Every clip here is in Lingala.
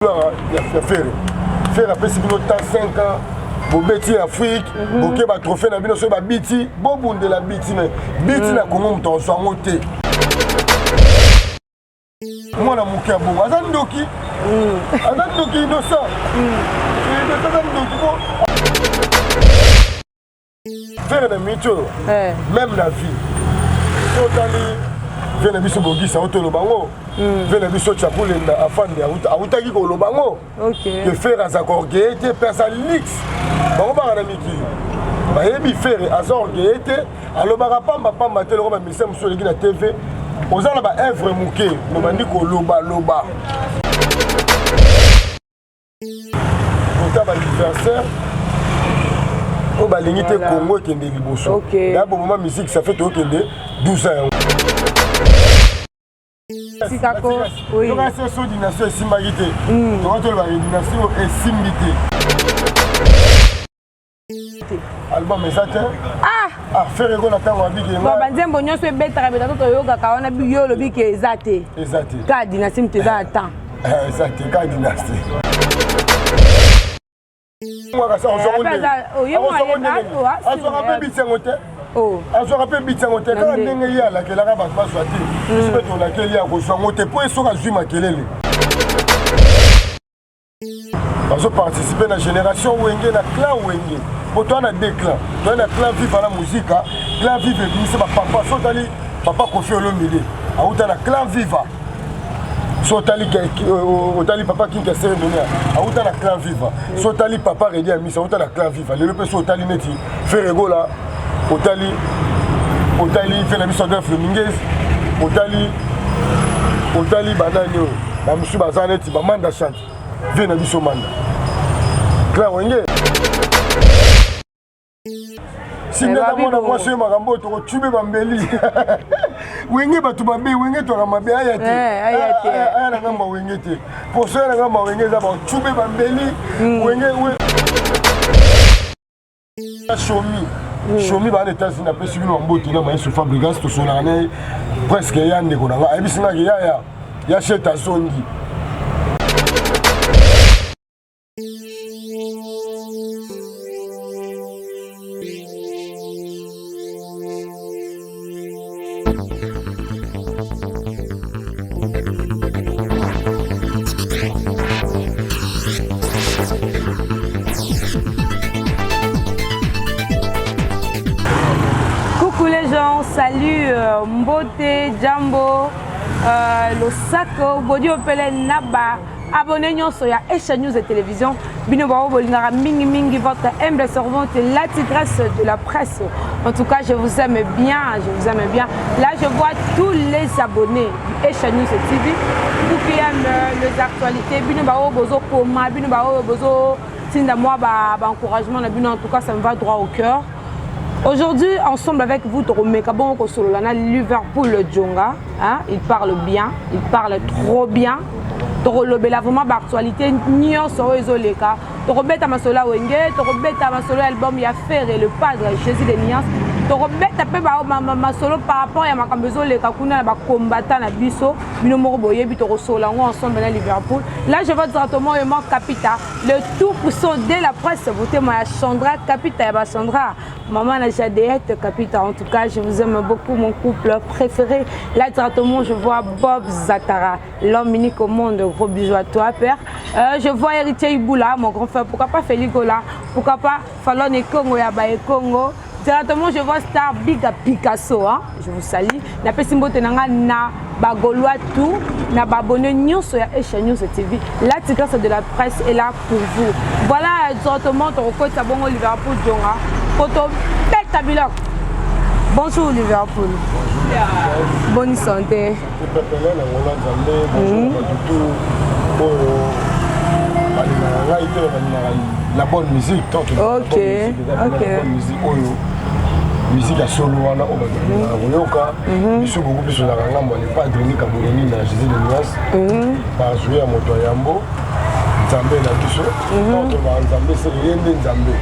Faire après si vous avez 5 ans, vous bêtez Afrique, vous avez un trophée, vous avez un biti, vous avez la biti, mais biti na Congo, vous avez un moté. Moi, je suis un bon. Azandoki, innocent. Faire des méthodes, même la vie. Vena biso bogisa otolo bango vena biso chapule na afande awutaki ko lobango que faire azakordé te personalix bango ba na mikili ba yebi faire azordé te alobaka pamba te loko ba mise muso leki na TV ozala ba œuvre muke no bandi ko loba otaba anniversaire o ba lingite Congo kende liboso ya bo moment musique ça fait to kende 12 ans. Sikako, oui. Donc, c'est une dynastie et simbagité. Donc, tu as une dynastie et simbité. Album, mais ça, ah, faire ego na tango abiki. Bon, banzembo nyonso ebetaka beta to yoga kaona biyo lobi ke ezate. Ezate. Ka dynastie mteza atan. Ezate, ka dynastie. Moi, ça, on se rend. Oh. Je rappelle que quand on est là, je participer à la génération Wenge, la clan Wenge. Pour toi, on a deux clans. Tu as un clan vivre à la musique, clan vivre, c'est papa, papa Kofi Olomide. Tu as un clan vivre. Sotali papa qui est cérémonie. Tu as un clan vivre. Sotali papa Rédi Amis, tu as un clan vivre. Le peuple Sotali Neti, Ferrego là. Otali fait la mission d'un Fleminguez. Otali banane. La monsieur Bazanetti, Bamanda chante. Viens na biso manda. Clan Wenge. Si nous avons moi sur Marambo, tu vas tuer Bambeli. Wenge batu babe, Wenge to ramabe ayate. Aya na ngamba Wenge te. Pour ça na ngamba Wenge za ba tuer Bambeli. Wenge. Chomi. Chomi ba l'état si na pe subi no mbote na maïs fabricants to solane presque ya ndeko na ba ebisinga ya cheta songi. Salut Mbote, Jambo, Losako, Bodi Opele Naba, abonnez-vous sur Esha News et Télévision. Bino Bao Bolingara Mingi, votre humble servante, la tigresse de la presse. En tout cas, je vous aime bien, Là, je vois tous les abonnés du Esha News et TV. Vous qui aiment les actualités, Bino Bao Bozo Koma, Bino Bao Bozo Tinda moi, encouragement, en tout cas, ça me va droit au cœur. Aujourd'hui, ensemble avec vous, Toromekabon Kosolana, Liverpool Djonga, il parle bien, il parle trop bien. Torolobela vraiment d'actualité, Nyon Soroezoleka, Torobeta Masola Wenge, Torobeta Masolo album Yafer et le padre Jésus des Nias, Torobeta Peba Masolo par rapport à Makambezo, les Kakuna, combattant à Bisso, Binomoroboye, Bitorosolango ensemble à Liverpool. Là, je vais directement au manque Capita, le tout puissant de la presse, vous témoignez Chandra Capita, Chandra. Maman n'a jamais Capita. En tout cas, je vous aime beaucoup, mon couple préféré. Là, directement, je vois Bob Zatara, l'homme unique au monde. Gros bisous à toi, père. Je vois Héritier Iboula, mon grand frère. Pourquoi pas Feligola? Pourquoi pas Fallon et Congo, Yabaye Congo? Directement, je vois Star Big Picasso. Je vous salue. La Pessimbo Tenanga na Bagoloa tout. Na Babonne News sur Esha News TV. La tigresse de la presse est là pour vous. Voilà, directement, ton recours Sabongo Liverpool Djonga. Photo bête biloc. Bonjour Liverpool. Bonne santé. La bonne musique. Ok. Musique à solo, on a beaucoup plus de la pas de Jésus de Nias, par jouer à Motoyambo. nzambe na biso donc ba nzambe c'est yende nzambe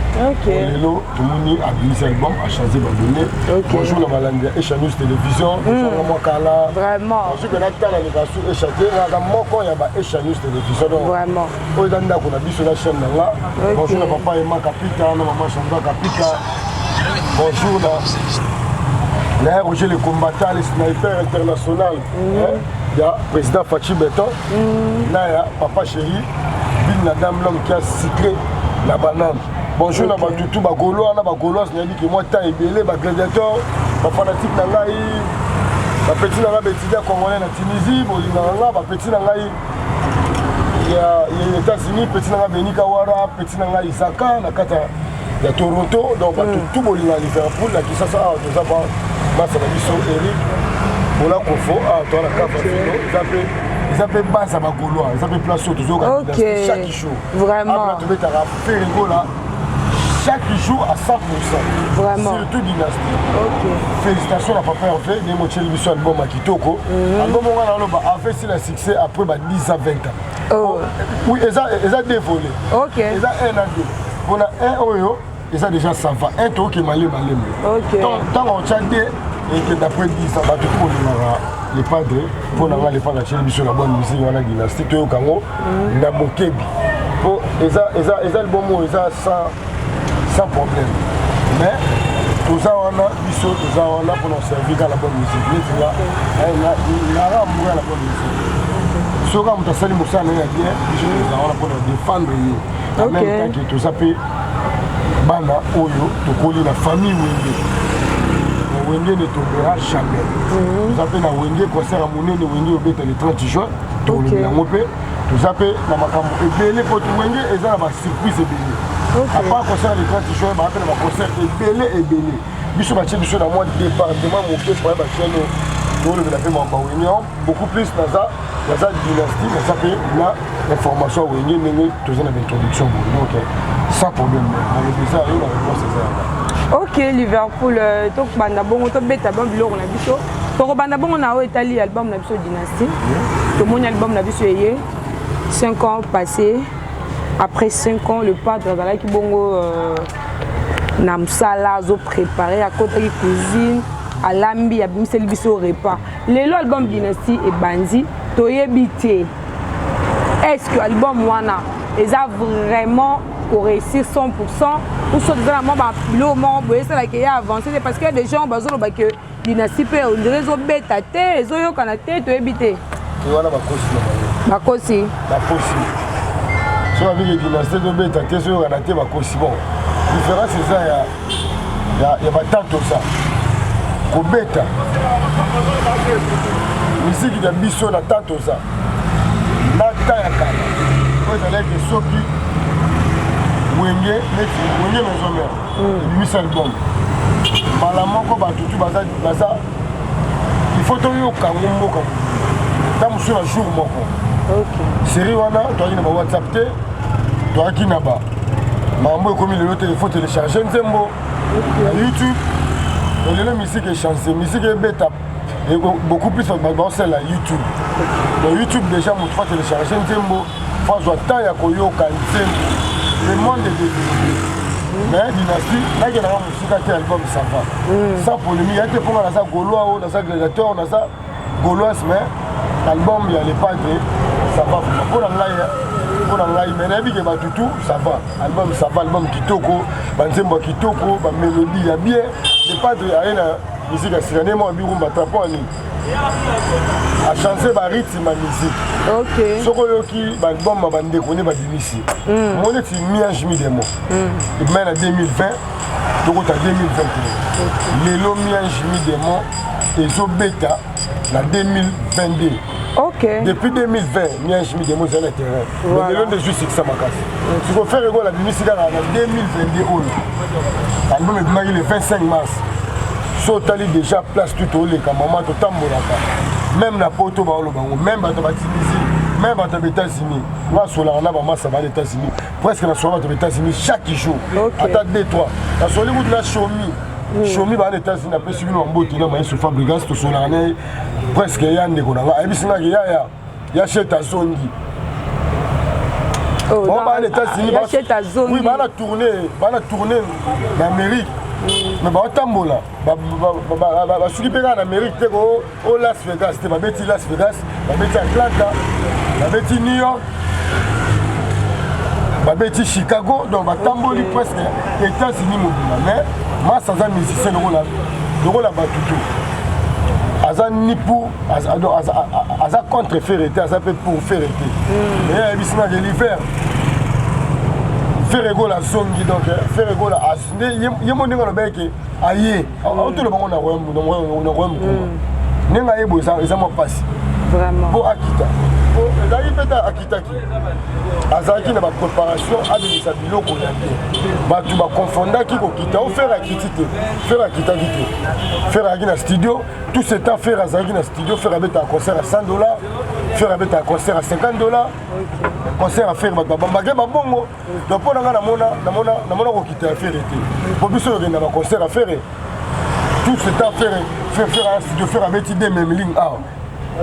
lelo tumuni abimisa album a changer ba donner bonjour na balandi Echanus télévision bonjour moi kala vraiment parce que na tala ni kasu échanger na moko ya ba Echanus télévision donc vraiment o danda ko na biso la chaîne là bonjour na papa Emma Kapita na maman Chamba Kapita bonjour na Roger le combattant le sniper international il y a président Fachi Beton là il y a papa chéri la dame l'homme qui a cyclé la banane. Bonjour, okay. Tout ba Gaulois, na ba Gaulois, n'a dit que moi temps est belé, ba gladiateur, ba fanatique na ngai, ba petit na ba étudiant congolais na Tunisie, bolinga na ba petit na ngai. Il y a les États-Unis, petit na Beni Kawara, petit na ngai Isaka, na kata ya Toronto, donc tout bolinga Liverpool, la qui ça tout ça ba massa na biso Eric. Pour la confo, toi la cave, ils appellent base à ma Gaulois, ils appellent place toujours chaque jour. Vraiment. Tu mets ta Ferrigo là, chaque jour à 100%. Vraiment. Surtout dynastie. Ok. Félicitations à papa Hervé, les moitiés de l'émission album à Kitoko. Album on a fait le succès après 10 à 20 ans. Oh. Oui, ils ont dévolé. Ok. Ils ont un an. On a un oyo, ils ont déjà ça va. Un tour qui est malé. Ok. Tant on tient et que d'après 10 ans, tout le monde les padres, pour avoir les padres chez la bonne musique, on a dynastie, tout au Congo, il y a Bokebi. Ils ont le bon mot, ils ont sans problème. Mais tout ça, on a pour nous servir à la bonne musique. Il y a la bonne musique. Ce qu'on a fait, c'est qu'on a pour nous défendre. En même temps que tout ça, Bana, Oyo, tout la famille. Wenge ne tombera jamais. Nous appelons à Wenge concert à Mounene, Wenge au bête le 30 juin. Nous appelons à Makambo. Et Bélé pour Wenge, et ça va surprise et Bélé. À part concert le 30 juin, on appelle à concert et Bélé. Biso Baché, Biso dans moi département, mon pied pour la chaîne. Nous le appelons à Wenge. Beaucoup plus dans la dynastie, nous appelons l'information à Wenge, mais tout ça dans l'introduction. Donc, sans problème. On est déjà là, on a réponse à ça. Ok, Liverpool, donc banda bongo to beta bon biloko na biso. To banda bongo na o Italie album na biso Dynastie. To mon album na biso yé 5 ans passés. Après 5 ans le padre dans qui bongo na msala zo préparé à côté de cuisine à lambi à bimisel biso repas. Le album Dynastie et Banzi to yebité. Est-ce que l'album wana est vraiment pour réussir 100% ou soit dans la mort c'est avancé parce que des gens que Dynastie peut on réseau bêta les autres quand la tête to éviter voilà ma kosi sur avec Dynastie de bêta tête sur la tête ma kosi bon différence c'est ça il y a pas tant de ça ko bêta musique de biso na tant de ça na tayaka on a que soki Wenge maison mère, il album. Malamoko batutu baza. Il faut que yo kango moko. Tam sur un jour moko. OK. Série wana, toi na WhatsApp te, toi qui na ba. Mambo comme le téléphone télécharger nzembo. YouTube. Le musique est chanceux, musique est bêta. Et beaucoup plus c'est la YouTube. Dans YouTube déjà mon fois télécharger nzembo, faut soit temps ya koyoka nzembo. Le monde est développé. Mais Dynastie, là il y a un musique album ça va. Sans polémique, il y a des fois dans ça Gaulois, dans ça gladiateur, dans ça Gaulois, mais l'album il y a les padres, ça va. Pour l'anglais, mais la vie qui va tout, ça va. Album ça va, album Kitoko, Banzembo Kitoko, mélodie il y a bien. Les padres, il y a une musique à Sirané, moi je suis tapon en ligne. À chanter ma rythme ma musique. OK. Ce que l'album m'a déconné ma démission. Moi je suis mis en chemin des mots. Et maintenant 2020, donc en 2021. Les lots mis en chemin des mots et zo bêta en 2022. OK. Depuis 2020, mis en chemin des mots c'est le terrain. Mais les lots de juste ça ma casse. Si vous faites la démission en 2022 l'album est marié le 25 mars. Sotali déjà place tout au les maman tout tambolaka même la poto ba lo bango même ba Tunisie même ba États-Unis moi sur la na ba massa ba États-Unis presque na sur ba États-Unis chaque jour ata 2 3 la sur les routes la Shomi ba États-Unis après suivi no mboki na ma sur Fabregas to sur la na presque ya ndeko na ba ebisinga ya cheta songi Bon, bah, les États-Unis, oui, bah, on a tourné en Amérique. Mais bah, tambola. Bah, celui qui est en Amérique, c'est au Las Vegas. C'était ma bêtise Las Vegas, ma bêtise Atlanta, ma bêtise New York, ma bêtise Chicago. Donc, bah, tamboli presque les États-Unis mobile. Mais moi, ça a musicien de rôle à Batutu. Aza ni pour aza contre faire été aza peut pour faire été et bisma de l'hiver faire ego la zongi donc faire ego la asne yemo ninga no beke aye auto le bango na royaume ninga yebo ça mo passe vraiment pour akita pour ezali peta akita ki azaki na ba préparation abelisa biloko ya te batu ba confondaki ko kita o faire akiti te faire akita ki te faire akina studio tout ce temps faire azaki na studio faire abeta concert à $100 faire abeta concert à $50 concert à faire ba bambage ba bongo donc pour nga na mona ko kita faire te pour biso na ba concert à faire tout ce temps faire un studio faire abeti des même ligne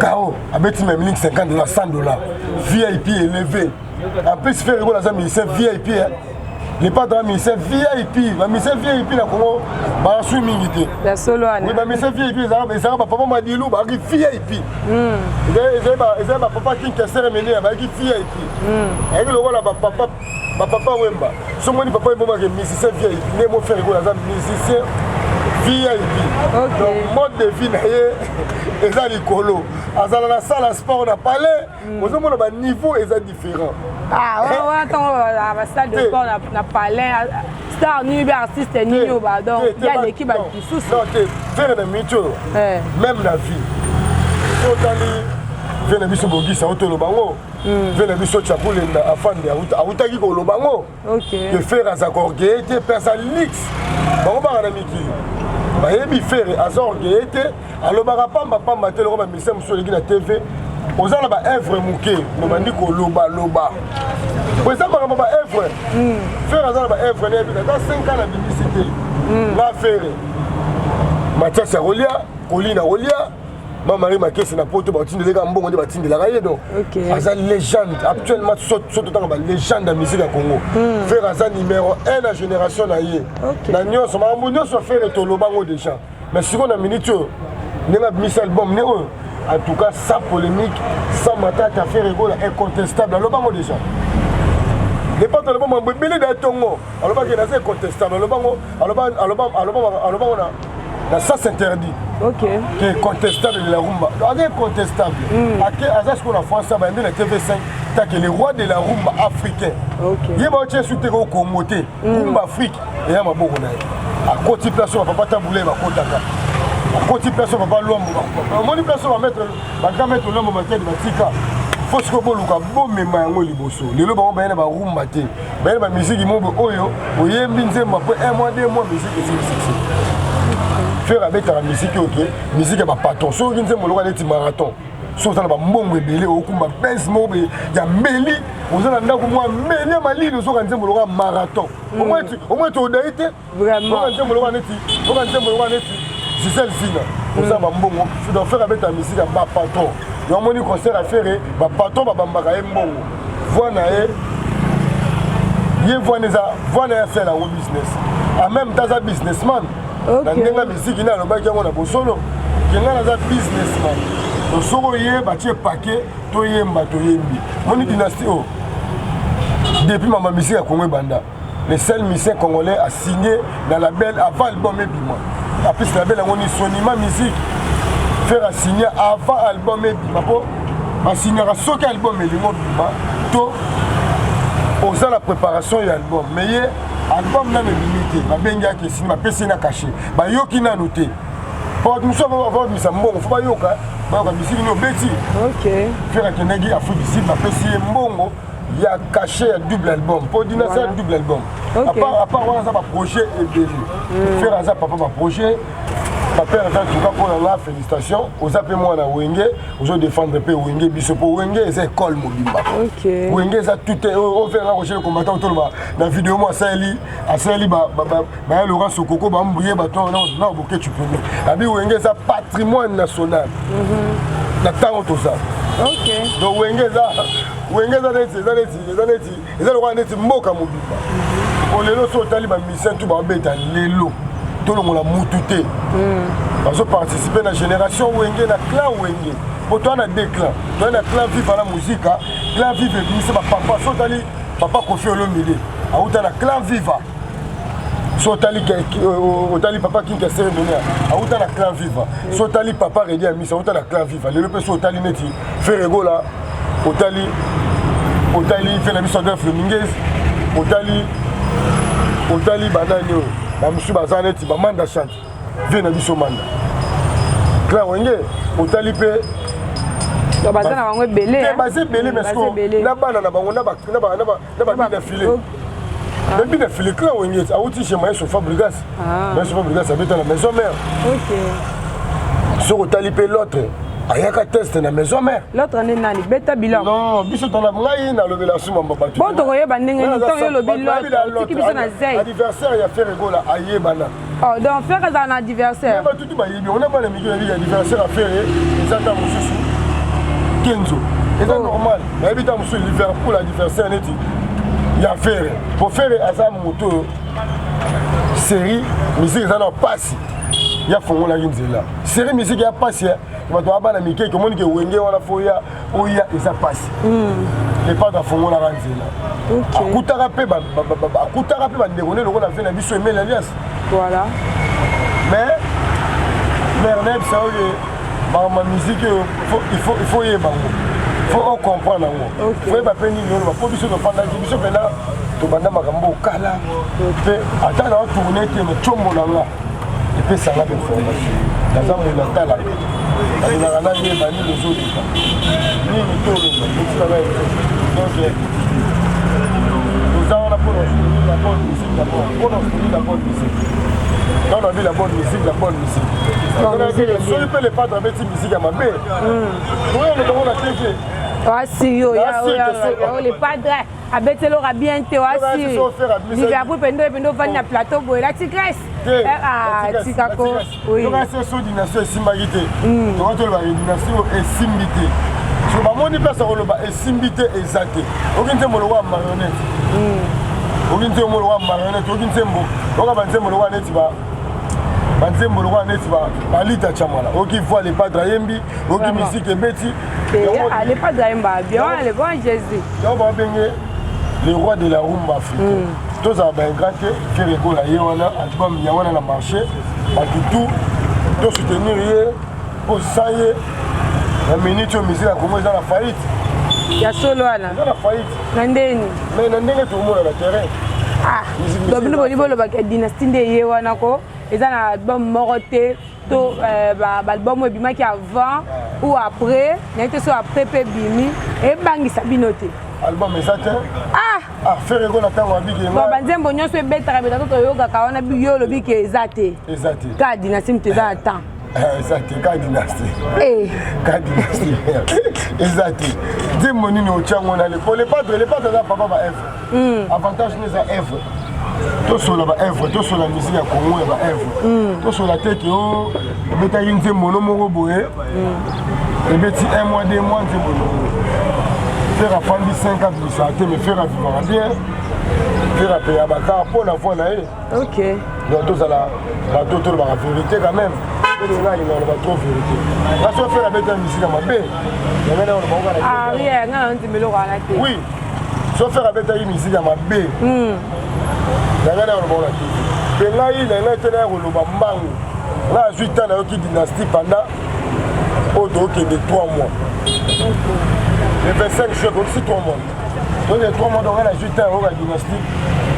KO, avec même link $50, $100, VIP élevé. En plus, faire rigolo à musicien VIP. Les pas de musicien VIP. Ma musicien VIP, là, comment bah, je suis milité. La solo année. Oui, ma musicien VIP, ça va, papa m'a dit, bah, VIP. Ils ont papa qui est cérémonie, bah, VIP. Et le voilà, papa Wemba. Ce moment, papa est musicien VIP. Il m'a fait rigolo à musicien VIP. Donc, mode de vie, et ça, l'écolo. À la salle à sport, on a parlé. Aux hommes, on a un niveau différent. Ah, ouais, attends, à la salle de sport, on a parlé. Star, nous, artiste, nous, donc, il y a l'équipe qui souffre. Non, faire des métiers, même la vie. Vient le biso bogi sa auto lobango. Vient le biso chapule na afande auta ki ko lobango. OK. Que faire à Zagorgete personalix. Bango ba na miki. Ba yebi faire à Zagorgete, alobara pamba telo ko ba mise muso leki na TV. Ozala ba œuvre muke, no bandi ko loba. Pour ça ba œuvre. Faire à ba œuvre ne bi dans 5 ans na publicité. La faire. Mathias Rolia, Colina Rolia. Ma mari m'a caissé na poto batine de gars mbongo de batine de la raille donc Azan légende actuellement saute dans la légende de la musique à Congo faire Azan numéro 1 la génération na yé na nyo so ma mbongo so faire to lobango déjà mais si on a minute n'est mis album né en tout cas sans polémique sans matata faire rigolo incontestable lobango déjà les pas de l'album belé de tongo alors pas que c'est incontestable lobango alors na ça s'interdit. OK. Qui est contestable de la rumba. Donc, incontestable. À ce qu'on a fait ça, la TV5, t'as que les rois de la rumba africain. OK. Il y a un sous au Congo, rumba Afrique, et il y a un bon à côté de place, on va pas tabouler, à côté à côté de place, on va pas l'homme. À mon place, on va mettre l'homme au matin de Matika. Faut que vous luka bon mais mango liboso. Les loba on va na ba rumba te. Ba na musique imombe oyo, oyembi nzemba pour 1 mois 2 mois musique c'est faire avec la musique OK musique ya ba patron so nze mo loka neti marathon so ça ba mbongo ebele okumba benz mobe ya meli ozana ndako moi meli malili so nze mo loka marathon au moins to daite vraiment nze mo loka neti Gisèle Zina ozana ba mbongo faut faire avec la musique ya ba patron yo moni concert à faire ba patron ba bambaka mbongo voilà ye voilà faire la business en même temps un businessman. OK. La musique ina lo ba ki ngona bosolo. Ki ngana za businessman. To soko ye ba tie paquet to yemba to yembi. Moni dynastie oh. Depuis ma musique à Congo banda. Le seul musicien congolais a signé dans la label avant album Ebima. Après ce label on est Sonima musique. Faire a signé avant album Ebima po. A signé à soki album Ebima to aux la préparation de l'album. Mais album n'a limité. Ma benga qui signe ma PC n'a caché. Ba yoki n'a noté. Pour nous sommes avoir mis ça mbongo. Faut pas yoka. Ba ka musique no beti. OK. Faire que nagi a fait ici ma PC mbongo. Il y a caché un double album. Pour dire ça un double album. À part on a un projet et déjà. Faire ça papa projet. Papa en tout cas pour la félicitations aux appels moi na Wenge aux défendre pe Wenge biso pour Wenge c'est école mobimba. OK. Wenge ça tout est on fait rocher le combattant tout la vidéo moi ça eli ba Laurent Sokoko ba mbrier baton non bouquet tu peux. Abi Wenge ça patrimoine national. Na temps tout ça. OK. Donc wenge eza le roi neti mboka mobimba olelo so otali bamisien tu babeta lelo tolongola mutu te bazoparticipe na génération wenge na clan wenge po toa na deux clans toa na clan vive na muzika clan vive ebimisa bapapa so otali papa Kofi Olomide auta na clan viva so otali papa Kinka Cérémonia auta na clan viva so otali papa Redi Amisa auta na clan viva lelo pe so otali neti Ferregola otali fait la mission d'un Fleminguez otali banani ba musu bazana ti ba manda chante vie na biso manda clan wenge otali pe bazana bango belé bazé belé mais na bana na bango na ba filé depuis le filet clan wenge auti chez Maestro Fabregas Maestro Fabregas habite à la maison mère OK so otali pe l'autre ayaka test na maison mère l'autre année nani beta bilan non biso tona ngai na lobela suma mbaba tu bon to koyeba ndenge ni to yo lobi l'autre qui biso na zai anniversaire ya Ferregola ayebana oh donc faire ça un anniversaire ba tutu ba yebi on a pas miki ya anniversaire à faire ezata mususu Kenzo c'est normal na habita mususu Liverpool anniversaire neti ya faire pour faire asa moto série musique ça na passe ya fongola nzela série musique ya passe bato abana mike ke moni ke wenge wana foya oya eza passe les pas fongola nzela akutaka pe bandeko ne lokola fe na biso emela alias voilà mais Bernard Saoye ma musique il faut y bango faut comprendre ngo faut pas peine ni lo faut biso to panda biso pena to banda makambo kala pe ata na tourner te me chombo na nga et puis ça va de formation dans un monde tala il a rien ni bani les autres ni to le donc nous avons la bonne musique d'abord la bonne musique quand on a vu la bonne musique so il peut les pas dans cette musique à ma bé oui on est dans la TV wasi yo ya le padre abetelo bien te wasi Liverpool pendo vanya plateau boy la tigresse tikako oui donc c'est so dynastie simbagité donc to la dynastie esimbité so ba moni place ko lo ba esimbité exacté okinze molo wa marionnette okinze molo wa marionnette okinze mbo donc ba nzembo lo wa neti ba banzembo lo wa neti ba balita chamala oki voit les padres yembi oki musique ebeti allez pas d'aller bien le bon Jésus donc on bengue le roi de la rumba africaine tous a ben grand Ferregola yona album yawana na marché tout to soutenir ye pour ça ye la minute musique a commencé dans la faillite ya solo ala dans la faillite nandeni mais nandenge tout le monde na terrain dobino bolibolo ba dynastie de ye wana ko eza na album moroté to album ebimaki avant ou après n'était soit après pe bimi et bangi sabinote album exact Ferregola tango abiki ba banzembo nyonso ebetaka betato to yoga ka wana bi yo lobi ke ezate ka dynastie mteza atan exact ka dynastie ka dynastie exact dembo nini ochango na le padre da papa ba œuvre avantage neza œuvre to sola ba œuvre to sola musique ya Congo ba œuvre to sola teki o beta yinze mono moko boye et beti 1 mois 2 mois nzembo faire à fandi 5 ans de santé mais faire à vivre bien faire à payer à bakar pour la fois na OK donc tout ça là la toute la vérité quand même et là il va trop vérité la so faire la bête musique à ma bé oui nga ntimelo kana te oui so faire la bête musique à ma bé nga na on la te pe là il a été là le bambangu là 8 ans na qui dynastie pendant autour de 3 mois le 25 juillet aussi 3 mois donc les 3 mois donc la 8 ans la dynastie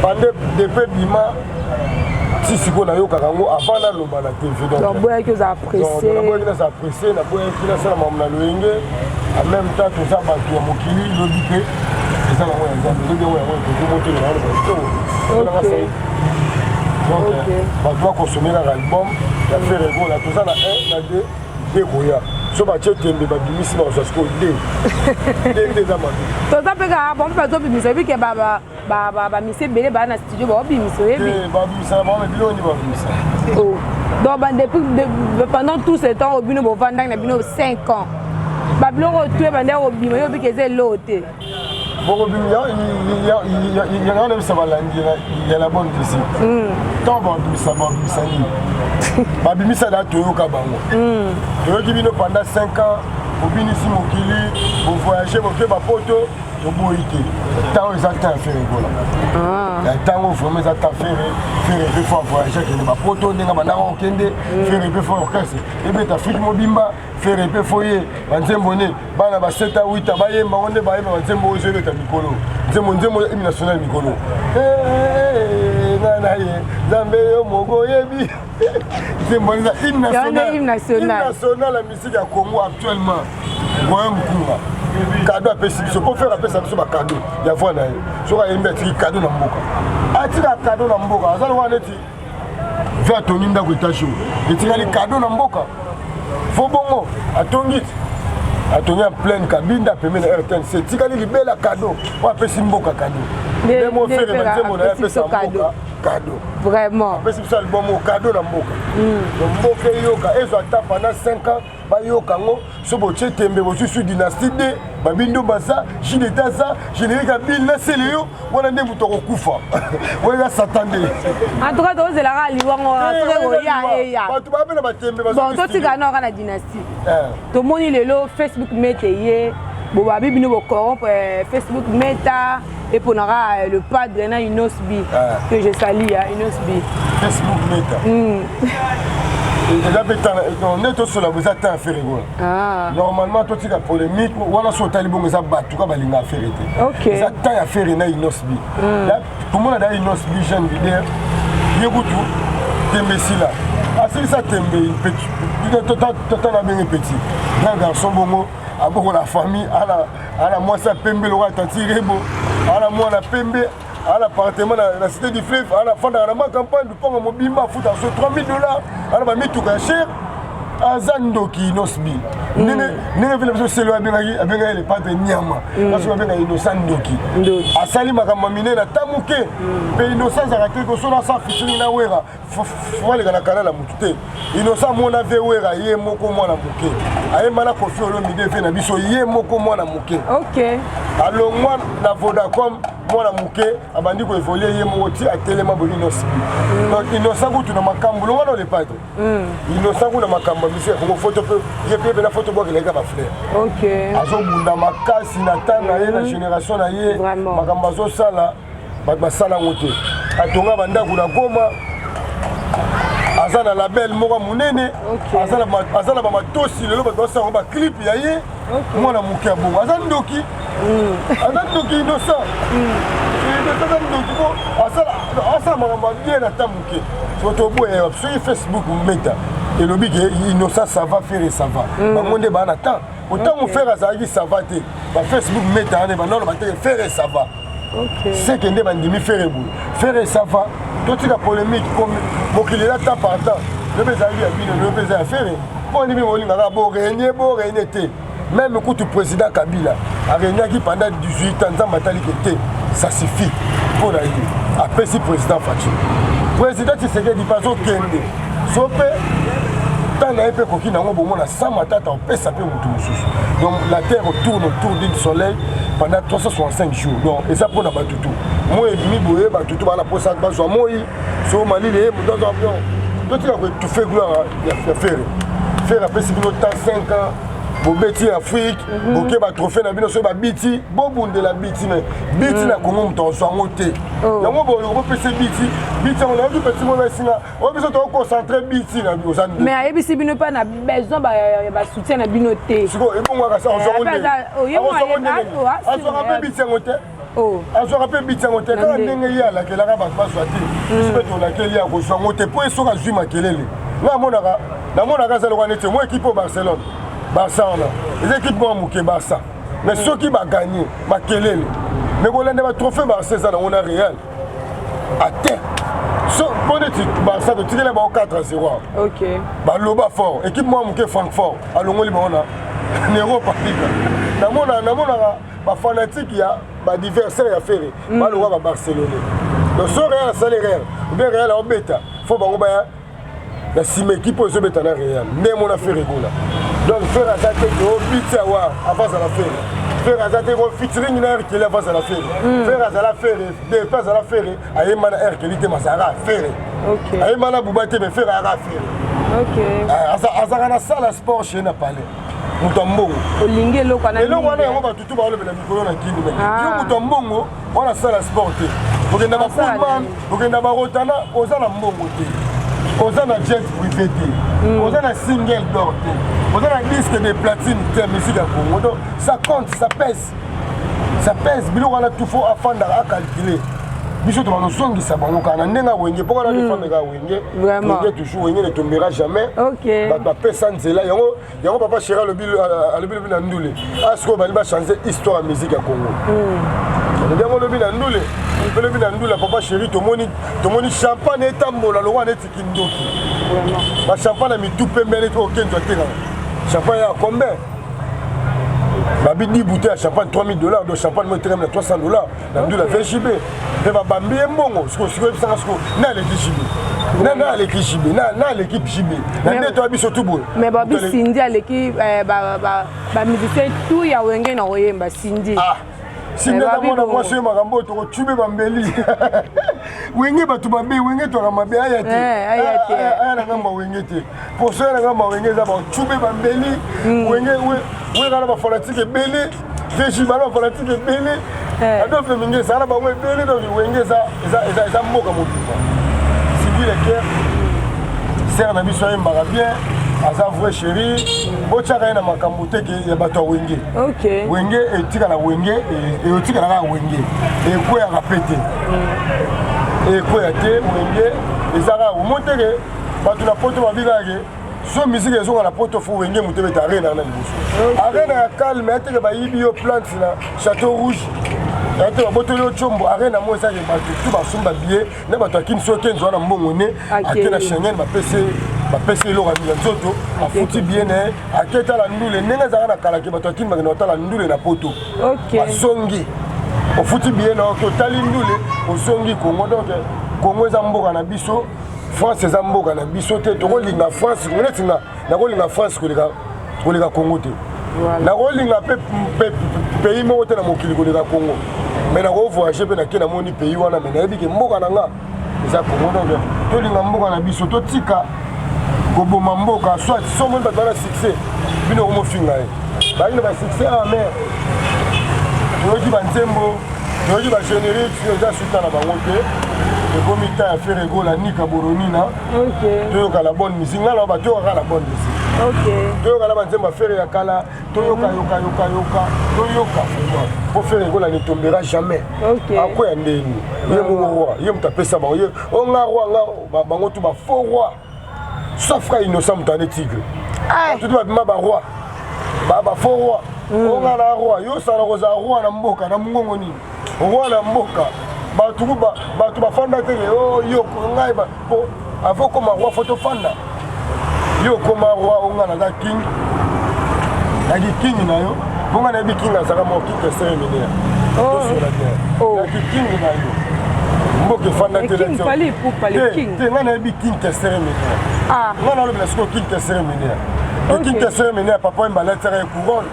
pendant depuis bima si siko na yo kakango avant la loba na TV donc boya que ça pressé donc boya que ça pressé na boya que ça la mamna loenge en même temps tout ça ba ki mokili lobi pe ça la moi exemple lobi moi ko monter na lo donc ba doit consommer l'album la faire ego la tout ça na 1 na 2 dégoya so ba chetembe ba bimisi ba so de to ça peut ga bon pas to bimisi bi ke ba mise belé ba na studio ba bimisi ebi ba bimisi ba me bilo ni ba bimisi oh donc depuis pendant tout ce temps obino bo vandang na bino 5 ans ba bilo ko tué bande obimo yo bi ke ze loté Bon, il y a un homme qui il y a la bonne ici. Tant ça Babimisa da Toyoka Bango. Toyoki bino pendant 5 ans, au Binisi Mokili, au voyager, au Keba Poto, au Boïté. Tant ils attendent à faire là. Tant où vraiment ils attendent à faire un peu voyager, que les Poto, les Namanao Kende, faire un peu fort orchestre. Et bien, Afrique Mobimba, faire un peu foyer, Banzembone, Banaba 7 à 8 à Baye, Maronde Baye, Banzembo, je vais à Mikolo. Nzembo national Mikolo. Zambé Mogo Yebi. C'est mon hymne national la musique à Congo actuellement. Cadeau à Pessi, ce qu'on fait rappeler ça sur ma cadeau. Il y a voilà. Je vais mettre cadeau dans Mboka. Atira cadeau dans Mboka. Azal waneti. Va Tony Ndaguita show. Et tu as les cadeaux dans Mboka. Faut bongo. Atongit. Atongit en pleine cabine d'appelé la RTNC. Tu as les belles cadeaux. On appelle Mboka cadeau. Mais mon frère et mon appelle ça Mboka. Cadeau. Vraiment. C'est ça le bon mot, cadeau dans Mboka. Donc Mboka yoka, ils ont attendu pendant 5 ans, ba yoka ngo, so bo tembe bo sur dynastie D, ba bindo basa, jine taza, générique à Bill na seleo, wana ne buto ko kufa. Wala s'attendait. En tout cas, donc c'est la rali wango, ya. Ba tu ba bela ba tembe ba. Bon, toi tu gagnes na dynastie. To moni lelo Facebook meteye, bo ba bino bo corrompre Facebook meta. Et pour le padre Inosbi que je salue à Inosbi. Facebook Meta. On est tous sur la vous attend à faire normalement toi tu as polémique ou on a sauté les bons mais ça bat tout cas balinga faire été. OK. Ça attend à faire na Inosbi. Là tout le monde a Inosbi jeune vidéo. Yegutu Tembesi là. Ah c'est ça Tembe petit. Il est total bien petit. Grand garçon bongo à beaucoup la famille à la moi ça Pembe le roi Tantirebo. À la moi, Pembe, à l'appartement dans la cité du fleuve, à la fin de la campagne, du pont à Mobimba, fout à $3 000, à la mis tout cher, à Zandoki, Nosbi. N'est pas c'est le Abengay, les pâtes de Niama, parce que Abengay, Innocent Doki. À Salim, à Mamine, à Tamouké, mais Innocent, à la télé, qu'on a sans fichier, na Wera, faut aller dans la canal à Mouté. Innocent, mon avait Wera, yé moko moi na Mouké. Aïe, mana kofi au lomide, fait na biso, yé moko moi na Mouké. OK. Alors, moi, la Vodacom, moi la Mouké, abandi ko évoluer yé moti à télé ma Innocent. Donc, Innocent, tu n'as pas cambo, on a les pâtes. Innocent, tu n'as pas cambo, mais c'est pour photo, j'ai pris la photo. Les gars, ma frère. OK. Azo bunda makasi na tanga ye na génération na ye. Makamba zo sala, ba sala ngote. Atonga banda kuna Goma. Azana label moko munene. Azana ba matosi lelo ba dosa ba clip ya ye. Mwana muke bongo. Azana ndoki. Azana ndoki Innocent. Azana ndoki ko asala makamba bien na tamuke. Soto boye sur Facebook Meta. Et le big Innocent ça va faire et ça va. Monde ba na temps. Autant mon frère azaki ça va te. Ba Facebook Meta ne ba non ba te faire et ça va. OK. C'est que ndeba ndimi faire et boule. Faire et ça va. Toi tu la polémique comme mokili là temps par temps. Le bezali a bien le bezali faire. Bon ndimi molinga ba bo régner te. Même quand le président Kabila a régné pendant 18 ans dans Matali que ça suffit pour la vie. Après si président Fatou. Président Tshisekedi pas au Kende. Sopé tant na épée coquine na ngombo mona sans matata on peut saper mutu mususu. Donc la terre tourne autour du soleil pendant 365 jours. Donc et ça pour na batutu. Moi et mi boye batutu bana pour ça ba zo moi so mali le mu dans avion. Donc tu as tout fait gloire à faire. Faire après si nous temps 5 ans Bobeti Afrique, OK ba trophée na bino so ba biti, bobunde la biti mais biti na Congo mto so ngote. Yango bo ko pese biti on a vu petit mo na singa, on besoin de concentrer biti na bi ozan. Mais ayebisi bino pas na besoin ba soutien na bino te. Siko e bon ngaka sa on so ngote. On rappelle biti ngote. On se rappelle biti ngote quand ndenge ya la ke la ba swati. Je peux la ke ya ko so ngote po so ka zuma kelele. Na monaka za lokwa nete mo équipe au Barcelone. Barça les équipes vont mouquer Barça mais ceux qui vont gagner Makelele mais on a des trophées Barça ça on a réel à terre so bon équipe Barça de tirer là-bas 4-0 OK bah loba fort équipe moi mouquer Francfort à l'ongoli on a Nero Patrick na mona ba fanatique ya ba adversaire ya faire ba le roi Barcelone donc so Real ça les Real ou bien Real en bêta faut ba la sim équipe aux bêta na Real mais mon affaire est là. Donc faire attaquer au but avant ça la faire. faire azate ko featuring na RKL face à la faire faire à la faire de face à la faire aye mana RKL te masara faire OK aye mana bubate me faire à faire OK azaka na sala sport chez na palais mutombongo olingi eloko na eloko wana yango batutu balobela mikolo na kini me yo mutombongo wana sala sport te okenda ba pullman okenda ba rotana oza na mbongo te oza na jet privé te oza na single d'or te oza na disque de platine te musique ya Congo donc ça compte ça pèse biloko wana tout faut afanda a calculer biso to banosongisa bango kana ndenga wenge poko na defendeka wenge toujours wenge ne tombera jamais ba pesa nzela yango papa chéri alobi na ndule asko bali ba changer histoire ya musique ya Congo yango lobi na ndule lobi na ndule papa chéri tomoni champagne etambola lo wana etiki ndoki ba champagne na mitu pembele to kenzo tenga champagne ya combien babi 10 bouteilles à champagne $3000 donc champagne moi terme na $300 na ndula 20 JB et ba bambi mbongo siko sanga siko na l'équipe JB na l'équipe JB na l'équipe JB na ndeto abiso tout boy mais babi Cindy à l'équipe ba musicien tout ya wenge na oyemba Cindy Cindy na mona moi so makambo to tube bambeli wenge batu babe wenge to ngamabe ayati aya na ngamba wenge te pour ça na ngamba wenge za ba tube bambeli wenge we kana ba fanatique belé veji bana fanatique belé adolphe mingi ça na ba we belé donc wenge za mboka motuka Cindy le cœur ser na biso yembaka bien aza vrai chéri bochaka na makambo te ke ya bato wenge wenge etika na wenge e otika na wenge e ko ya rapete e ko ya te wenge ezaka umonteke bato na poto babikake so musique ezonga na poto fo wenge mutebe ta arena na liboso arena ya calme ateke bayibi yo plante na Château Rouge ate babotoli chombo arena mo ezake bato tu basomba billet na bato akini so kenzo na mbongo ne ake na Schengen bapesi eloko ya nzoto afuti bien aketa la ndule ndenge ezaka na kala ke bato akini bakende otala ndule na poto basongi ofuti bien na otali ndule osongi Congo donc Congo eza mboka na biso France eza mboka na biso te tokolinga France neti nga nakolinga France koleka Congo te nakolinga pays moko te na mokili koleka Congo mais nakovoyage mpe nake namoni pays wana me nayebi ke mboka na nga eza Congo donc tolinga mboka na biso totika koboma mboka soit somoni bato bana succès bino omofinga ye bakina basuccès a mer toyoki banzembo toyoki bagénérique eza suta na bango te ekomi ta ya faire egola nika boronina toyoka la bonne musique nga na batoyokaka la bonne musique toyoka na banzembo affaire ya kala toyoka po faire egola ne tombera jamais akoya ndeni ye mongo roi ye moto apesa bango ye onga roi nga bango tu bafaux roi sauf ka innocent moto ane tigre tutu babima baroi bafaux roi onga na roi yosala kozala roi na mboka na mongongo nini roi na mboka bato bafanda te yo ngai avant koma roi fo tofanda yo koma roi onga naza king naki king na yo ponga nayebi king azaka mo king cérémoniaire tosola bien naki king na yo mboka efanda te nga nayebi king cérémoniaire nga nalobela siko king cérémoniaire king cérémoniaire papa oyemba lettre ya couronne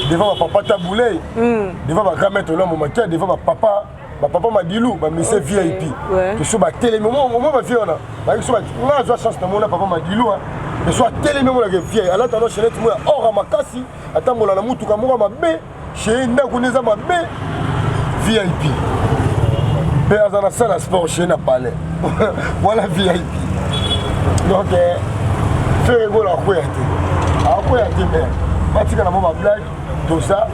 devant bapapa taboulei devant bagrandmètre olombo makia devant bapapa Madilou, monsieur VIP. Que soit télé, mais moi, ma fille, on a chance de mon papa Madilou, que soit télé, mais moi, la vieille. Alors, dans notre chaîne, moi, or à ma casse, attends, moi, la moutou, moi, ma bé, chez Ndagouneza, ma bé, VIP. Père, dans la salle à sport, chez Napalais. Voilà, VIP. Donc, faire rigolo à quoi y a-t-il, mais, Matika, ma blague, tout ça.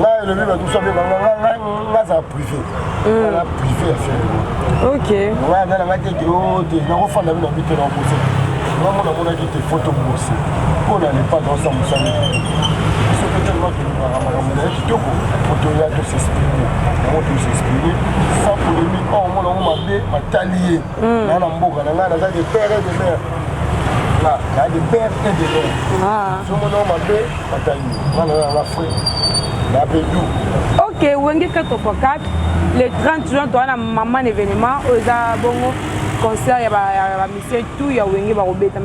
Là, le livre tout ça, là, ça a privé. On a privé à faire. Ok. Ouais, là, on a dit que on refait la vie dans le but de l'embosser. Vraiment, on a dit des photos bosser. On n'allait pas dans ça, on s'en est. C'est tellement que nous avons dit que photo là, tout s'exprimer. On doit s'exprimer. Sans polémique, on m'a dit, on m'a talié. Là, on a des pères et des mères. Là, il y a des pères et des mères. Tout le monde m'a dit, on m'a talié. Là, on a fait. Ok, Wenge 4x4, le 30 juin, tu as un maman événement, aux abonnés, concert, il y a mission, tout, il y a Wenge Barobeta.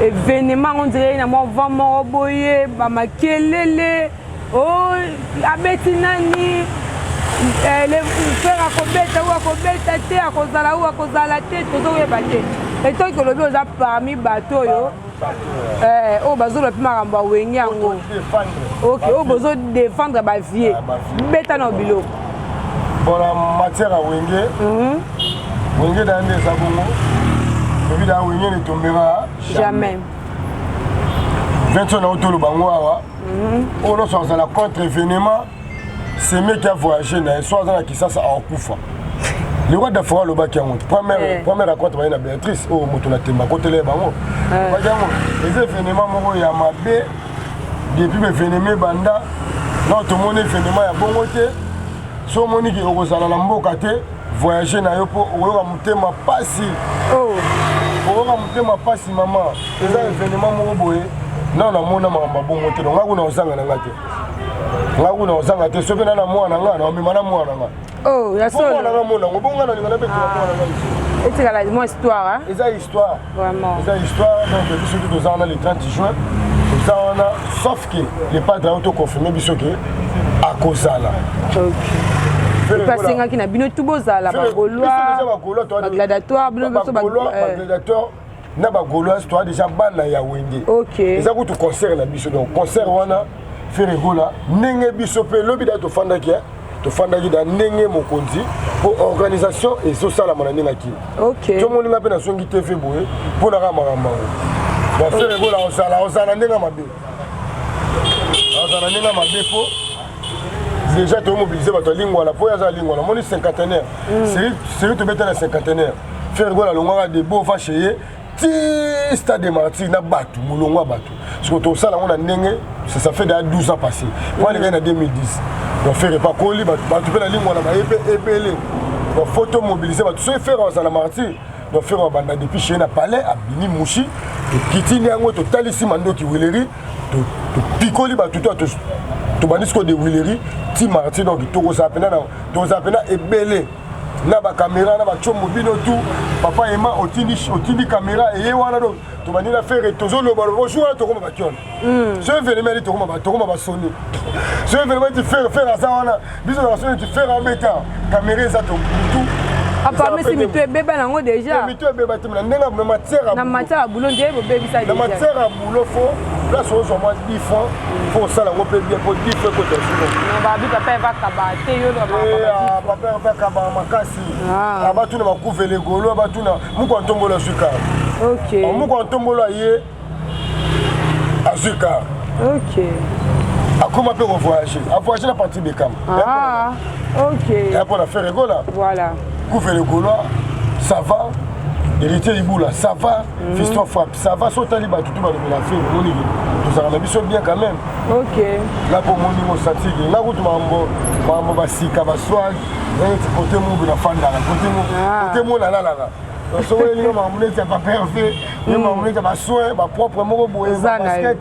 Événement, on dirait, il y a vraiment boyé, makelele, oh abeti nani le frère akobeta ou akobeta te akozala ou akozala te tozoyeba te eto ke lobi oza parmi bato oyo oyo bazolopi makambo awenge yango ok oyo bozo défendre bavie beta na biloko bon la matière awenge wenge da nde eza bongo lobi da wenge ne tombera jamais 20 ans na otolo bango awa oyo nyonso azala contre événement c'est mieux qui a voyagé na so azala kisasa akufa le roi d'Afrique alobaki yango première raconte baye na Béatrice oyo moto na temba kotele bango baki yango eza événement moko ya mabe depuis événement banda na tomoni événement ya bongo te so omoni ki okozala na mboka te voyager na yo mpo okoyoka motema pasi okoyoka motema pasi mama eza événement moko boye na namona makambo bongo te donc ngakuna ozanga na nga te ngakuna ozanga te soki nana mwana nga na omema na mwana nga oh ya solo mwana nga mona ngo bonga na lingana pe mwana nga etikala mo histoire eza histoire vraiment eza histoire donc biso tout ozanga le 30 juin ozanga sauf que les padres auto confirmé biso que akozala pasengaki na bino tout bozala bagladatoire bino biso bagladatoire na bagaulois toi déjà bana ya wenge eza kutu concert na biso donc concert wana feregola ndenge biso pe lobi da tofandaki da ndenge mokonzi pour organisation ezosalama na ndenge akili tomoninga mpe nasongi tv boye mpo naka makambo donc feregola ozala ndenge mabe ozala ndenge mabe mpo déjà tomobilize bato ya lingwala mpo yaza lingwala moni cinquantenaire seri tobeta na cinquantenaire feregola alongwaka debo vacheye ti stade Martyrs na batu mulongo batu parce que tout ça là on a ndenge ça fait déjà 12 ans passé moi les gars en 2010 donc faire pas coller batu pe na ligne on a ebele donc photo mobiliser batu so faire ça na Martyrs donc faire banda depuis chez na palais à Bini Mushi to kitini yango to talisi mandoki wileri to pikoli batu to banisko de wileri ti Martyrs donc to ça pena ebele na ba caméra na ba chombo bino tout papa ema otini caméra et wana do to bani na faire tozo lo balo bonjour to koma ba kion ce événement to koma ba soni ce événement tu faire ça wana biso na soni tu faire en bêta caméra ça to tout apa mais si mitu ebeba nango déjà mitu ebeba te na ndenga na matière à boulot ndiye bobebisa déjà na matière à boulot fo place au moins 10 francs pour ça la on peut bien pour 10 francs côté non ba bi papa va kabate yo do papa va kaba makasi abatu na bakuvele golo abatu na muko ntombola suka muko ntombola ye azuka akoma pe voyager na partie de Cam et pour la faire rigola voilà couvre golo ça va héritier Iboula, ça va, fiston frappe, ça va, sauter les battus, tout va la faire, nous avons mis bien quand même. Là pour mon niveau statique, là où tu m'as basika, baswag, côté mon la fanda, côté mon la. Donc ça veut dire que tu n'as pas parfait, tu n'as pas soin, ma propre mot, basket.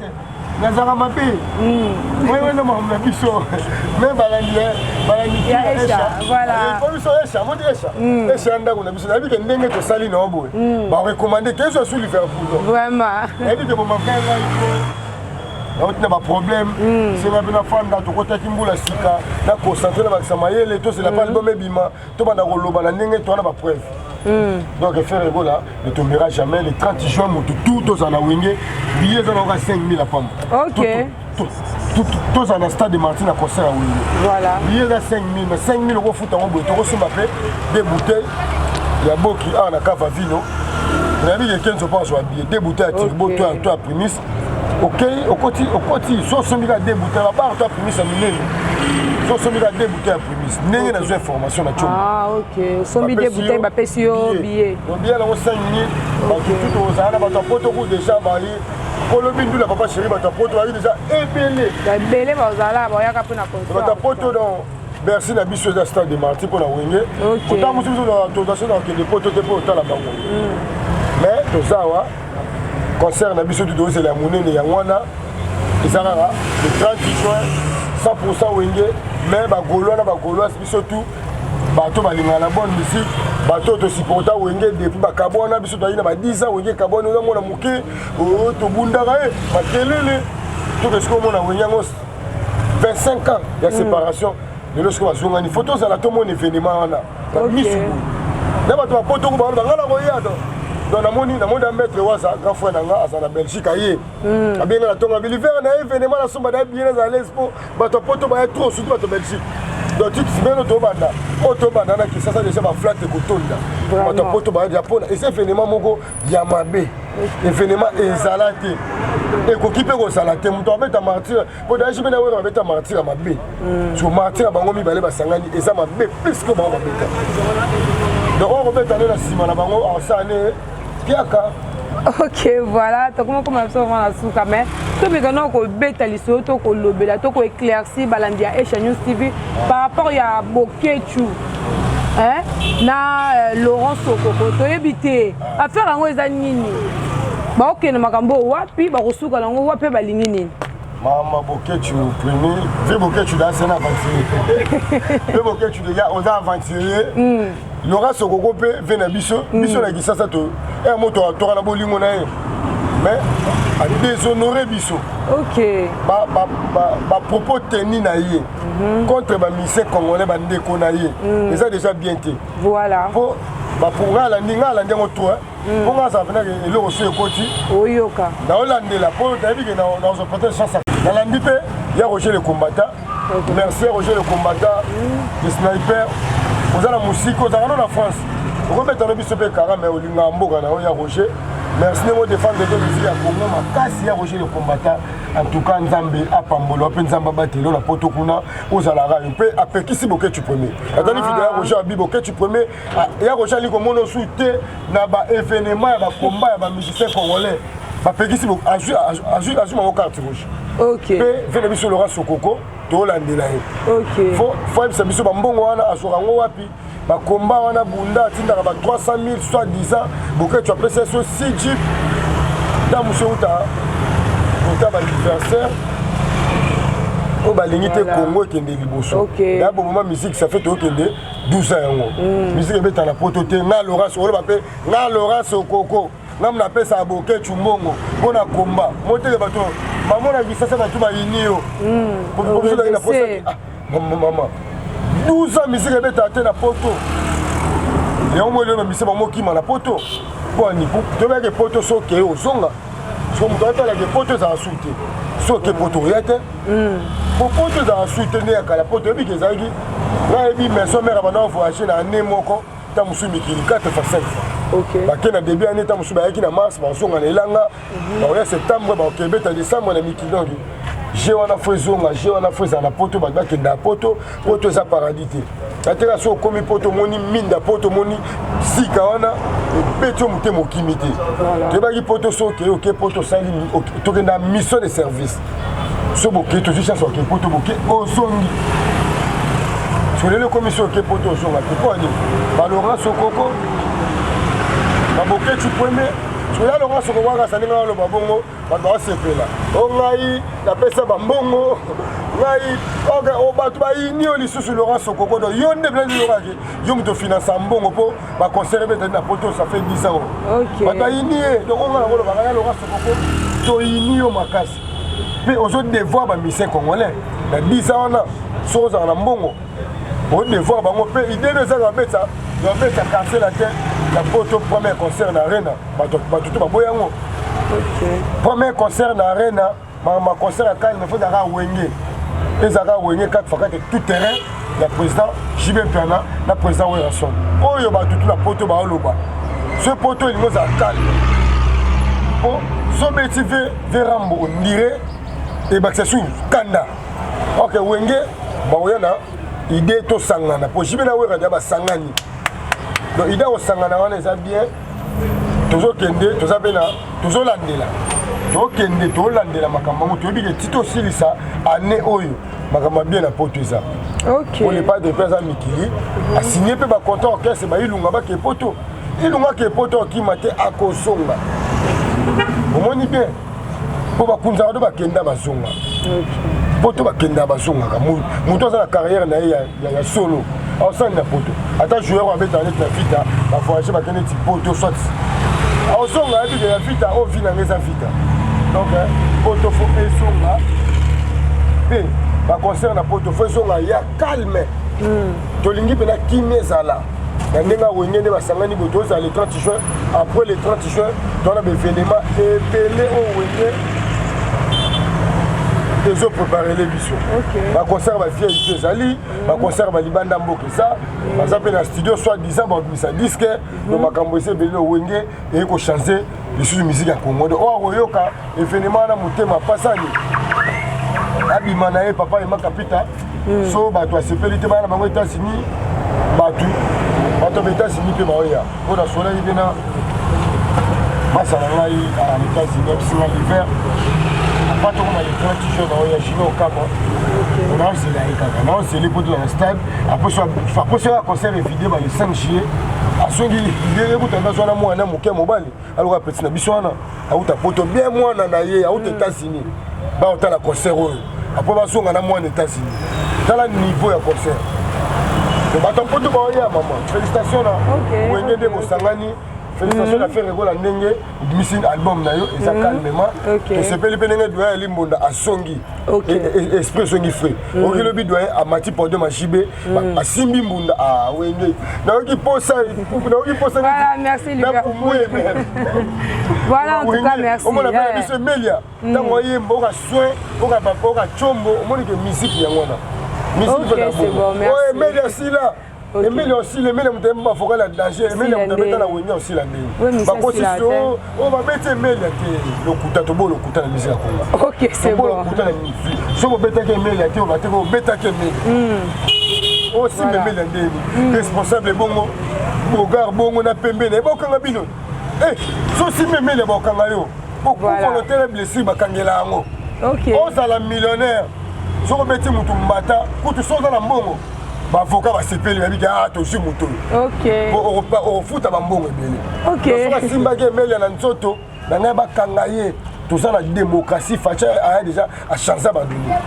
Nazara mabe. Oui, non, mais biso. Mais balandi voilà. Pour biso esha, mo esha. Esha ndako na biso. Nabi ke ndenge to sali na obo. Ba recommander que soit sur Liverpool. Vraiment. Nabi ke mo makanga iko. Na ba problème. C'est ba bina fanda to kota kimbula sika. Na concentrer na ba samayele to c'est la pas album bima. To bana koloba na ndenge to na ba preuve. Donc faire là ne tombera jamais le 30 juin tout aux anawenge billets à 5000 à pomme. Tous en stade de Martyrs à concert à Wenge. Voilà. Billets à 5000 mais 5000 euros foot en boîte. On m'appelle des bouteilles. Il y a beaucoup qui a cave à vino. Il y a des gens qui pensent à billets des bouteilles à turbo toi à prémisse. OK, au côté soit sont mis à des bouteilles à part toi prémisse à milliers. Soit sont mis à des bouteilles à prémisse. N'est pas une information là. Ah OK. Sont mis des bouteilles à pessio billets. Donc bien là on 5 minutes. Tout aux ana ba poto ko déjà ba yi. Ko lo bindu la papa chéri ba poto ba déjà ébélé. Ébélé ba ozala ba yaka pe na concert. Ba poto dans Bercy na biso de stade de Martyrs pour la Wenge. Pourtant nous sommes dans autorisation dans que des potos te pour la bango. Mais tout ça wa concert na biso du doze la monene ya wana ezalaka le 30 juin 100% Wenge mais ba gaulois biso tout bato balinga la bonne musique bato to supporta Wenge depuis ba kabona biso to ina ba 10 ans Wenge kabona na mona muke to bundaka makelele to que ce qu'on mona Wenge ngos 25 ans de séparation. Et lorsque vous avez une photo, ça a tout mon événement. D'abord, tu as photo, tu as dans la moni, dans le maître, grand frère en Belgique, aïe. Bien la tonga, l'hiver, on a événement, la somme bien à l'expo, tu as photo, tu as trop surtout en Belgique. Donc tu te mets autobanda qui ça déjà ma flat de cotonda. Tu as photo de Japon et c'est événement mongo Yamabe. Événement ezalate. Et ko kipe ko salate, muto abeta martyr. Pour d'ailleurs, je vais avoir abeta martyr à mabe. Sur martyr bango mi balé basangani et ça mabe plus que bango beta. Donc on remet dans la ciment la bango en sané. Piaka. Ok, voilà, tu comment ça va la souka mais tout mais quand on beta liso to ko lobela to ko éclairci balandia et News TV par rapport ya Bokechu hein na Laurent Sokoko to ebité affaire ngo eza nini ba OK na makambo wapi ba kosuka nango wapi ba lingini Mama Bokechu premier vu Bokechu dans un aventurier vu Bokechu déjà on a aventurier Laurent Sokoko pe vena biso na gisasa to et moto to na bolingo na mais à déshonorer biso. OK. Ba propos tenus na yé contre ba mission congolais ba ndeko na yé. Et ça déjà bien té. Voilà. Pour la ninga la ndengo to pour nga ça venir le reçu ekoti. Oyoka. Na olandela pour tabi que na on porter chance. Na landi pe ya Roger le combattant. Merci Roger le combattant. Le sniper. Vous avez la musique aux arènes en France. Vous remettez un biso pe kara mais olinga mboka na ya Roger. Merci de vous défendre de musique à Congo ma kasi ya Roger le combattant. En tout cas Nzambe apambolo pe Nzamba batelo la poto kuna aux alara un peu après qui si Bokechu premier. Attendez vidéo Roger abi Bokechu premier ya Roger li comme on souhaité na ba événement ya ba combat ya ba musicien congolais. Ba peki si aju ma carte rouge. OK. Pe vele biso Laurent Sokoko to landela. OK. Faut biso ba mbongo wana asura ngo wapi. Ba combat wana bunda tinda ba 300 000 soit 10 ans Bokechu après c'est sur 6 jeep dans monsieur uta ba anniversaire au balinité Congo kende liboso. OK. Là pour moment musique ça fait to kende 12 ans yango. Musique beta na pototé na Laurent Sokoko bape na Laurent Sokoko. Nam na pesa Bokechu mbongo pona combat. Monter bato maman na gisasa na tuba inio. Pour ça na posa. Maman 12 ans musique beta te na poto. Et on me le musique maman qui m'a la poto. Bon ni pour te mettre poto soké au zonga. Parce que moi la poto ça a sauté. Soké poto yete. Pour poto ça a soutenir à la poto bi que ça dit. Là et bi mais son mère va voyager na né moko ta musu mikili 4 fois 5. OK. Ba kena début année ta musu ba yaki na mars ba zonga na elanga. Ba ya septembre ba okebeta décembre na mikili donc. J'ai wana fozonga, j'ai wana foza na poto ba kenda poto, poto za paradis te. Atela so komi poto moni minda poto moni sika wana peto muté mokimité. Te ba ki poto so ke OK poto sali to kenda mission de service. So boké to cherche so ke poto boké ozongi. Sur les commissions ke poto ozonga, pourquoi ni? Ba Laurent Sokoko. Ba boké tu premier. Sur la Laurent Sokoko ka salinga lo babongo, ba ba sepela. O ngai na pesa ba mbongo. Ngai o ba tu ba ini o lisusu Laurent Sokoko do yonde blan Laurent ki yo muto finance mbongo po ba conserver na poto ça fait 10 ans. OK. Ba ta ini donc on va ba Laurent Sokoko to ini o makasi. Puis aujourd'hui devoir ba mission congolais. Na 10 ans na so za na mbongo. On devoir ba mo pe idée de ça va mettre casser la tête. La photo premier concert na arena batutu baboyango. OK. Premier concert na arena ma concert à Cannes me faut dara wenge. Ezaka wenge 4 fois 4 tout terrain la président JB Piana la président Werson. Oyo batutu la photo ba oloba. Ce photo il nous a calme. Bon, so betivé Verambo ndire et baksesu Kanda. OK wenge ba oyana idée to sangana po JB na wera ba sangani. Donc il y a au sangana on les a bien toujours kende toujours bena toujours landela toujours kende toujours landela makambo to bi ke tito silisa année oyo makambo bien na poto ça. OK. On n'est pas de présent mikili a signé pe ba contrat orchestre ba ilunga ba ke poto ilunga ke poto ki mate akosonga au moni bien pour ba kunza do ba kenda bazonga. OK. Poto ba kenda bazonga ka muto za la carrière na ya solo. On s'en a poto. Attends, joueur avec la fita, la voyager va gagner petit poto soit. On s'en a dit que la fita, on vit dans les fita. Donc, poto faut et son là. P. ba concert na poto fozonga ya calme tolingi pena kimia zala na ndenga wenge ne basangani botoza le 30 juin après le 30 juin dans la événement epelé au wenge ils ont préparé l'émission. Ma concert va vieille Zali, ma concert va Libanda Mbokesa, ma zappé dans le studio soit disant bon ça disque, donc ma camboise bello wenge et ko chanter les sous musique à Congo. Oh royoka événement na mutema pasani. Abimana et papa et ma capita. So ba toi c'est pelité ba na bango États-Unis. Ba tu. Ba to États-Unis pe ba oya. On a sola ibena. Masa na ngai à États-Unis c'est l'hiver. Pas trop mal les 30 jours dans le chino au Cap. On a aussi les potes dans le stade. Après ce concert est vidé le 5 juillet. À ce qui est là, tu as besoin de moi, un mobile. Alors après tu as besoin de poto bien moi na naie, aux États-Unis. Ba on a la concert. Après baso on a moi aux États-Unis. Dans le niveau ya concert. Ba ton poto ba ya maman. Félicitations là. Wenge de Mosangani. Félicitations à faire la Nenge, missing album nayo, et ça calmement. Et c'est pas le pénétré doit aller monter à Songi, esprit Songi frais. On le bid doit à Mati pour de Machibé, à Simbi Munda à Wenge. N'a qui pose ça, voilà, merci Lucas. Voilà, en tout cas, merci. On m'a appelé M. Melia. Dans moyen, on a soin, on a chombo, on a que musique yangona. Ok, c'est bon, merci. Ouais, Melia si là. Et mais aussi les mêmes temps pas faut la danger mais les temps la wenya aussi la ndé ba ko siso on va mettre mail le kuta to bo le kuta na musique ya Congo. OK, c'est bon. Le kuta na musique so bo beta ke mail ya te on va te bo beta ke mail aussi me mail ndé responsable bongo bogar bongo na pembe na bokanga bino so si me mail ya bokanga yo beaucoup volontaire blessé ba kangela ngo. OK, on ça la millionnaire so ko beti mutu mbata kutu so dans la mbongo. Avocat va se payer avec attention moto. OK. Au foot à bambongo belé. OK. Donc simba ke meli na nzoto, na ngaba kangaye, tout ça la démocratie facha a déjà a changer ba donner.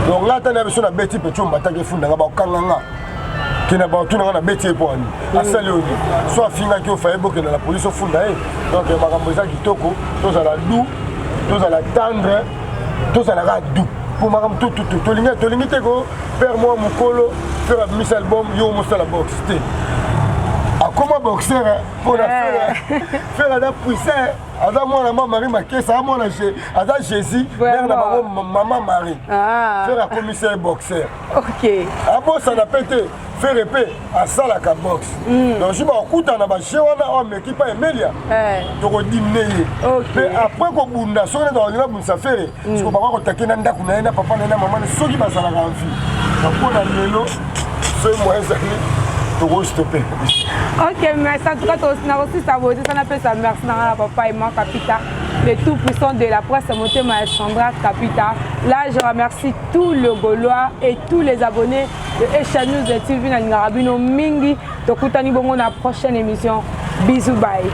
Donc là tana beso na beti pecho mbata ke funda ngaba kanganga. Kina ba tuna na beti po ani. Asali oni. Soit finga ki o fa eboke na la police au funda donc makambo za kitoko, to za la dou, to za la tendre, to za la dou. Pour maram tout limité go père moi mukolo faire un album yo mo la boxe té a comment boxer pour la faire la puissance ada moi la maman Marie Makessa moi la ada Jésus mère la maman Marie faire un commissaire boxeur. OK a bon ça n'a pété faire épée à ça la boxe donc je m'en coûte na ba chewana on équipe pas Emilia to ko diminuer mais après ko bunda so na dans la ça faire je ko ba ko takena ndaku na papa na maman soki ba sala ka envie pour la lelo c'est moi ça to stopper. OK, merci en tout cas toi aussi ça vaut ça n'appelle ça merci na papa et moi capita le tout puissant de la presse monté Alexandra Capita. Là je remercie tous les Gaulois et tous les abonnés de Esha News et TV na Ngarabino mingi to kutani bongo na prochaine émission. Bisous bye.